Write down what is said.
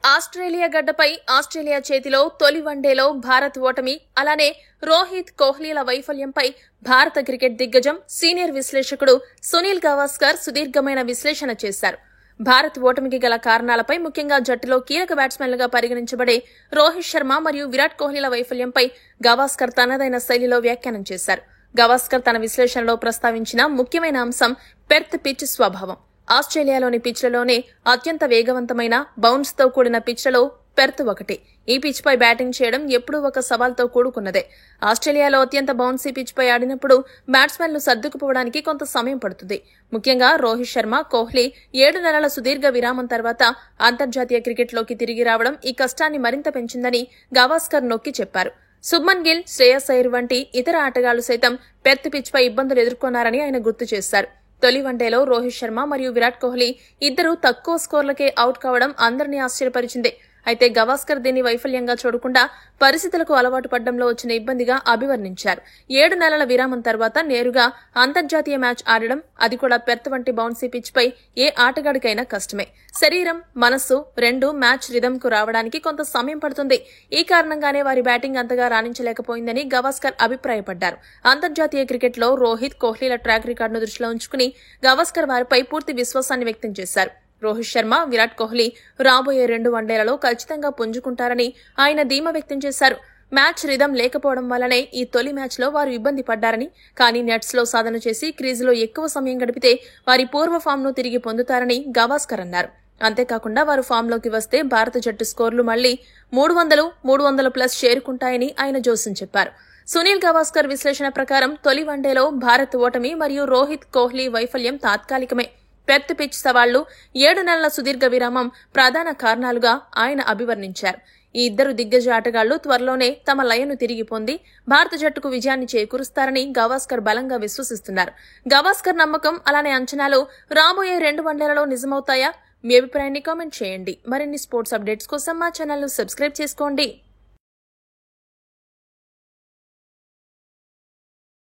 Australia గడ్డపై Australia చేతిలో తొలి వన్డేలో భారత్ ఓటమి, అలానే రోహిత్ కోహ్లీల వైఫల్యంపై భారత క్రికెట్ దిగ్గజం సీనియర్ విశ్లేషకుడు సునీల్ గవాస్కర్ సుదీర్ఘమైన విశ్లేషణ చేశారు. భారత్ ఓటమికి గల కారణాలపై, ముఖ్యంగా జట్టులో కీలక బ్యాట్స్మెన్లుగా పరిగణించబడే రోహిత్ శర్మ మరియు విరాట్ కోహ్లీల వైఫల్యంపై గవాస్కర్ తనదైన శైలిలో వ్యాఖ్యానం చేశారు. గవాస్కర్ తన విశ్లేషణలో ప్రస్తావించిన ముఖ్యమైన అంశం పెర్త్ పిచ్ స్వభావం. ఆస్ట్రేలియాలోని పిచ్లలోనే అత్యంత వేగవంతమైన బౌన్స్ తో కూడిన పిచ్లలో పెర్త్ ఒకటి. ఈ పిచ్ పై బ్యాటింగ్ చేయడం ఎప్పుడూ ఒక సవాల్తో కూడుకున్నదే. ఆస్ట్రేలియాలో అత్యంత బౌన్సీ పిచ్ పై ఆడినప్పుడు బ్యాట్స్మెన్లు సర్దుకుపోవడానికి కొంత సమయం పడుతుంది. ముఖ్యంగా రోహిత్ శర్మ, కోహ్లీ 7 నెలల సుదీర్ఘ విరామం తర్వాత అంతర్జాతీయ క్రికెట్లోకి తిరిగి రావడం ఈ కష్టాన్ని మరింత పెంచిందని గవాస్కర్ నొక్కి చెప్పారు. శుభ్మన్ గిల్, శ్రేయస్ అయ్యర్ వంటి ఇతర ఆటగాళ్లు సైతం పెర్త్ పిచ్ పై ఇబ్బందులు ఎదుర్కొన్నారని ఆయన గుర్తు చేశారు. తొలి వన్డేలో రోహిత్ శర్మ మరియు విరాట్ కోహ్లీ ఇద్దరూ తక్కువ స్కోర్లకే అవుట్ కావడం అందరినీ ఆశ్చర్యపరిచింది. అయితే గవాస్కర్ దీన్ని వైఫల్యంగా చూడకుండా పరిస్థితులకు అలవాటు పడ్డంలో వచ్చిన ఇబ్బందిగా అభివర్ణించారు. 7 నెలల విరామం తర్వాత నేరుగా అంతర్జాతీయ మ్యాచ్ ఆడడం, అది కూడా పెర్త్ వంటి బౌన్సీ పిచ్ పై ఏ ఆటగాడికైనా కష్టమే. శరీరం, మనస్సు రెండూ మ్యాచ్ రిథమ్ కు రావడానికి కొంత సమయం పడుతుంది. ఈ కారణంగానే వారి బ్యాటింగ్ అంతగా రాణించలేకపోయిందని గవాస్కర్ అభిప్రాయపడ్డారు. అంతర్జాతీయ క్రికెట్లో రోహిత్, కోహ్లీల ట్రాక్ రికార్డును దృష్టిలో ఉంచుకుని గవాస్కర్ వారిపై పూర్తి విశ్వాసాన్ని వ్యక్తం చేశారు. రోహిత్ శర్మ, విరాట్ కోహ్లీ రాబోయే 2 వన్డేలలో ఖచ్చితంగా పుంజుకుంటారని ఆయన ధీమా వ్యక్తం చేశారు. మ్యాచ్ రిథమ్ లేకపోవడం వల్లనే ఈ తొలి మ్యాచ్లో వారు ఇబ్బంది పడ్డారని, కానీ నెట్స్లో సాధన చేసి క్రీజులో ఎక్కువ సమయం గడిపితే వారి పూర్వ ఫామ్ను తిరిగి పొందుతారని గవాస్కర్ అన్నారు. అంతేకాకుండా వారు ఫామ్లోకి వస్తే భారత జట్టు స్కోర్లు మళ్లీ 300+ చేరుకుంటాయని ఆయన జోస్యం చెప్పారు. సునీల్ గవాస్కర్ విశ్లేషణ ప్రకారం తొలి వన్డేలో భారత్ ఓటమి మరియు రోహిత్, కోహ్లీ వైఫల్యం తాత్కాలికమే. పెర్త్ పిచ్ సవాళ్లు, 7 నెలల సుదీర్ఘ విరామం ప్రధాన కారణాలుగా ఆయన అభివర్ణించారు. ఈ ఇద్దరు దిగ్గజ ఆటగాళ్లు త్వరలోనే తమ లయను తిరిగి పొంది భారత జట్టుకు విజయాన్ని చేకూరుస్తారని గవాస్కర్ బలంగా విశ్వసిస్తున్నారు. గవాస్కర్ నమ్మకం, అలానే అంచనాలు రాబోయే 2 వన్డేలలో నిజమవుతాయా? మీ అభిప్రాయాన్ని కామెంట్ చేయండి. మరిన్ని స్పోర్ట్స్ అప్డేట్స్ కోసం మా ఛానల్ ను సబ్స్క్రైబ్ చేసుకోండి.